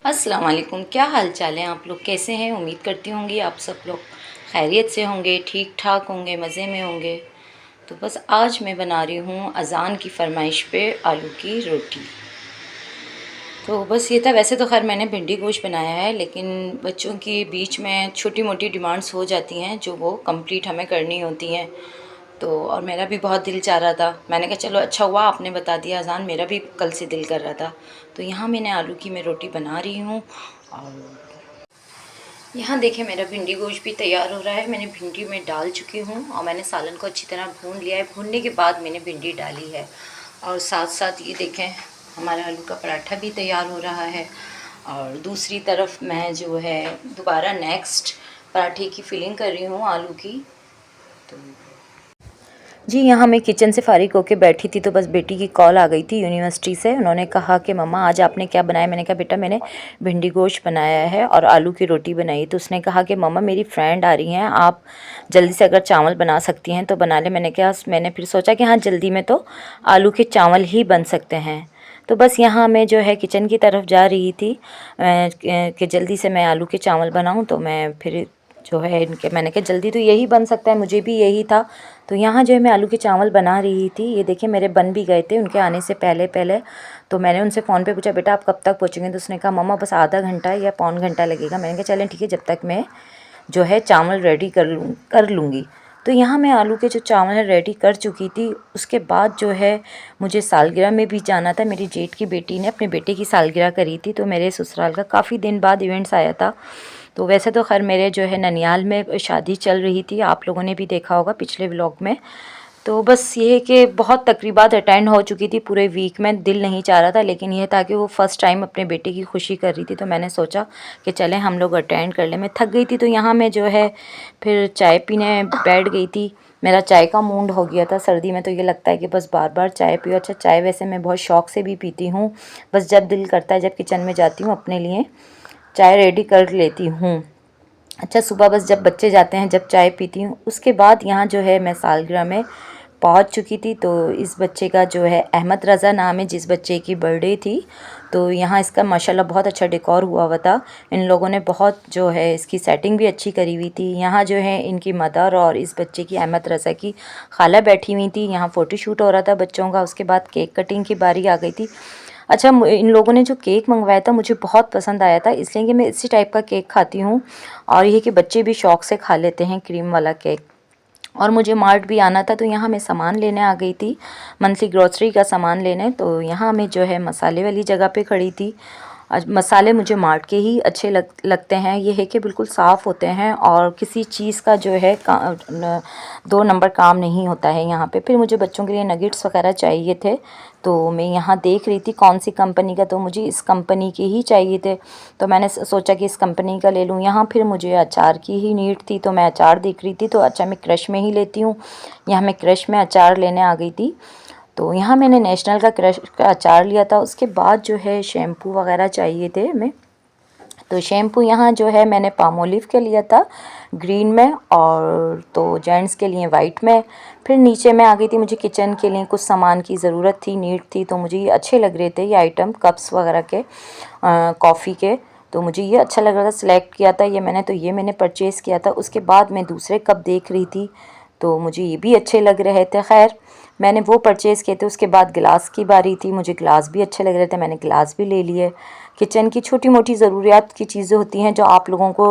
अस्सलाम वालेकुम। क्या हाल चाल है? आप लोग कैसे हैं? उम्मीद करती होंगी आप सब लोग खैरियत से होंगे, ठीक ठाक होंगे, मज़े में होंगे। तो बस आज मैं बना रही हूँ अज़ान की फरमाइश पे आलू की रोटी। तो बस ये था। वैसे तो खैर मैंने भिंडी गोश्त बनाया है, लेकिन बच्चों की बीच में छोटी मोटी डिमांड्स हो जाती हैं जो वो कंप्लीट हमें करनी होती हैं। तो और मेरा भी बहुत दिल चाह रहा था, मैंने कहा चलो अच्छा हुआ आपने बता दिया अज़ान, मेरा भी कल से दिल कर रहा था। तो यहाँ मैंने आलू की मैं रोटी बना रही हूँ। और यहाँ देखें मेरा भिंडी गोश्त भी तैयार हो रहा है। मैंने भिंडी में डाल चुकी हूँ और मैंने सालन को अच्छी तरह भून लिया है। भूनने के बाद मैंने भिंडी डाली है। और साथ साथ ये देखें हमारा आलू का पराठा भी तैयार हो रहा है। और दूसरी तरफ मैं जो है दोबारा नेक्स्ट पराठे की फिलिंग कर रही हूँ आलू की। तो जी यहाँ मैं किचन से फ़ारिग होके बैठी थी तो बस बेटी की कॉल आ गई थी यूनिवर्सिटी से। उन्होंने कहा कि मम्मा आज आपने क्या बनाया? मैंने कहा बेटा मैंने भिंडी गोश्त बनाया है और आलू की रोटी बनाई। तो उसने कहा कि मम्मा मेरी फ्रेंड आ रही हैं, आप जल्दी से अगर चावल बना सकती हैं तो बना लें। मैंने फिर सोचा कि हाँ जल्दी में तो आलू के चावल ही बन सकते हैं। तो बस यहाँ मैं जो है किचन की तरफ जा रही थी कि जल्दी से मैं आलू के चावल बनाऊँ। तो मैं फिर जो है इनके मैंने कहा जल्दी तो यही बन सकता है, मुझे भी यही था। तो यहाँ जो है मैं आलू के चावल बना रही थी। ये देखिए मेरे बन भी गए थे उनके आने से पहले पहले। तो मैंने उनसे फ़ोन पे पूछा बेटा आप कब तक पहुँचेंगे? तो उसने कहा मम्मा बस आधा घंटा या पौन घंटा लगेगा। मैंने कहा चलें ठीक है, जब तक मैं जो है चावल रेडी कर लूँगी। तो यहाँ मैं आलू के जो चावल है रेडी कर चुकी थी। उसके बाद जो है मुझे सालगिरह में भी जाना था। मेरी जेठ की बेटी ने अपने बेटे की सालगिरह करी थी, तो मेरे ससुराल का काफ़ी दिन बाद इवेंट्स आया था। तो वैसे तो खैर मेरे जो है ननियाल में शादी चल रही थी, आप लोगों ने भी देखा होगा पिछले व्लॉग में। तो बस ये है कि बहुत तकरीबात अटेंड हो चुकी थी पूरे वीक में। दिल नहीं चाह रहा था, लेकिन यह था कि वो फ़र्स्ट टाइम अपने बेटे की खुशी कर रही थी, तो मैंने सोचा कि चलें हम लोग अटेंड कर लें। मैं थक गई थी तो यहाँ मैं जो है फिर चाय पीने बैठ गई थी। मेरा चाय का मूड हो गया था। सर्दी में तो ये लगता है कि बस बार बार चाय पियो। अच्छा चाय वैसे मैं बहुत शौक़ से भी पीती हूँ, बस जब दिल करता है, जब किचन में जाती हूँ अपने लिए चाय रेडी कर लेती हूँ। अच्छा सुबह बस जब बच्चे जाते हैं जब चाय पीती हूँ। उसके बाद यहाँ जो है मैं सालगिरह में पहुँच चुकी थी। तो इस बच्चे का जो है अहमद रज़ा नाम है, जिस बच्चे की बर्थडे थी। तो यहाँ इसका माशाल्लाह बहुत अच्छा डेकोर हुआ था। इन लोगों ने बहुत जो है इसकी सेटिंग भी अच्छी करी हुई थी। यहाँ जो है इनकी मदर और इस बच्चे की अहमद रज़ा की खाला बैठी हुई थी। यहाँ फ़ोटोशूट हो रहा था बच्चों का। उसके बाद केक कटिंग की बारी आ गई थी। अच्छा इन लोगों ने जो केक मंगवाया था मुझे बहुत पसंद आया था, इसलिए कि मैं इसी टाइप का केक खाती हूँ और ये कि बच्चे भी शौक़ से खा लेते हैं क्रीम वाला केक। और मुझे मार्ट भी आना था, तो यहाँ मैं सामान लेने आ गई थी, मंथली ग्रॉसरी का सामान लेने। तो यहाँ मैं जो है मसाले वाली जगह पे खड़ी थी। मसाले मुझे मार्ट के ही अच्छे लगते हैं। ये है कि बिल्कुल साफ़ होते हैं और किसी चीज़ का जो है दो नंबर काम नहीं होता है यहाँ पे। फिर मुझे बच्चों के लिए नगेट्स वगैरह चाहिए थे, तो मैं यहाँ देख रही थी कौन सी कंपनी का, तो मुझे इस कंपनी के ही चाहिए थे। तो मैंने सोचा कि इस कंपनी का ले लूँ। यहाँ फिर मुझे अचार की ही नीड थी, तो मैं अचार देख रही थी। तो अच्छा मैं क्रश में ही लेती हूँ। यहाँ मैं क्रश में अचार लेने आ गई थी। तो यहाँ मैंने नेशनल का क्रश का अचार लिया था। उसके बाद जो है शैम्पू वगैरह चाहिए थे हमें। तो शैम्पू यहाँ जो है मैंने पामोलिव के लिया था ग्रीन में, और तो जेंट्स के लिए वाइट में। फिर नीचे मैं आ गई थी, मुझे किचन के लिए कुछ सामान की ज़रूरत थी, नीड थी। तो मुझे ये अच्छे लग रहे थे ये आइटम, कप्स वगैरह के, कॉफ़ी के। तो मुझे ये अच्छा लग रहा था, सिलेक्ट किया था ये मैंने। तो ये मैंने परचेज़ किया था। उसके बाद मैं दूसरे कप देख रही थी, तो मुझे ये भी अच्छे लग रहे थे। खैर मैंने वो परचेज़ किए थे। उसके बाद गिलास की बारी थी, मुझे गिलास भी अच्छे लग रहे थे, मैंने गिलास भी ले लिए। किचन की छोटी मोटी ज़रूरियात की चीज़ें होती हैं जो आप लोगों को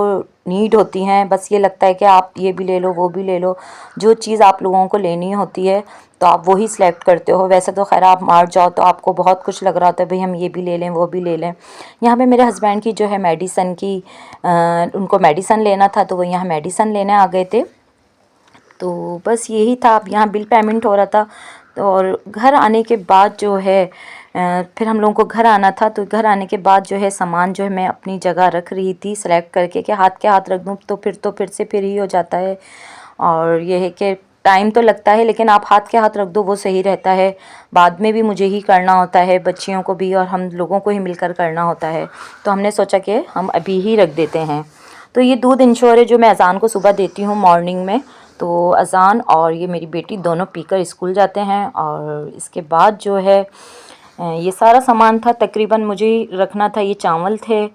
नीड होती हैं, बस ये लगता है कि आप ये भी ले लो वो भी ले लो। जो चीज़ आप लोगों को लेनी होती है तो आप वही सिलेक्ट करते हो। वैसे तो खैर आप मार्ट जाओ तो आपको बहुत कुछ लग रहा होता है, भाई हम ये भी ले लें वो भी ले लें। यहाँ पे मेरे हस्बैंड की जो है मेडिसन की उनको मेडिसन लेना था, तो वो यहाँ मेडिसन लेने आ गए थे। तो बस यही था। अब यहाँ बिल पेमेंट हो रहा था। तो और घर आने के बाद जो है फिर हम लोगों को घर आना था। तो घर आने के बाद जो है सामान जो है मैं अपनी जगह रख रही थी सेलेक्ट करके कि हाथ के हाथ रख दूँ, तो फिर से फिर ही हो जाता है। और ये है कि टाइम तो लगता है, लेकिन आप हाथ के हाथ रख दो वो सही रहता है। बाद में भी मुझे ही करना होता है, बच्चियों को भी और हम लोगों को ही मिलकर करना होता है। तो हमने सोचा कि हम अभी ही रख देते हैं। तो ये दूध इंश्योर है जो मैं अज़ान को सुबह देती हूँ मॉर्निंग में। तो अज़ान और ये मेरी बेटी दोनों पीकर स्कूल जाते हैं। और इसके बाद जो है ये सारा सामान था तकरीबन मुझे रखना था। ये चावल थे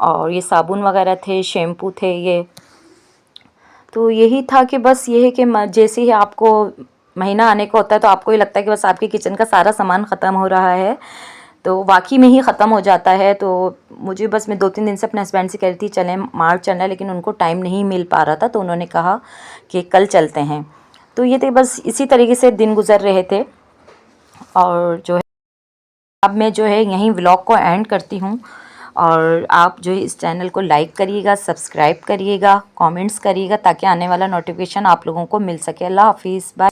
और ये साबुन वगैरह थे, शैम्पू थे ये। तो यही था कि बस ये है कि जैसे ही आपको महीना आने को होता है तो आपको ये लगता है कि बस आपके किचन का सारा सामान ख़त्म हो रहा है, तो वाकई में ही ख़त्म हो जाता है। तो मुझे बस मैं 2-3 दिन से अपने हस्बैंड से कह रही थी चलें मार्च चलना है, लेकिन उनको टाइम नहीं मिल पा रहा था, तो उन्होंने कहा कि कल चलते हैं। तो ये थे, बस इसी तरीके से दिन गुजर रहे थे। और जो है अब मैं जो है यहीं व्लॉग को एंड करती हूँ, और आप जो है इस चैनल को लाइक करिएगा, सब्सक्राइब करिएगा, कमेंट्स करिएगा, ताकि आने वाला नोटिफिकेशन आप लोगों को मिल सके। अल्लाह हाफिज़, बाय।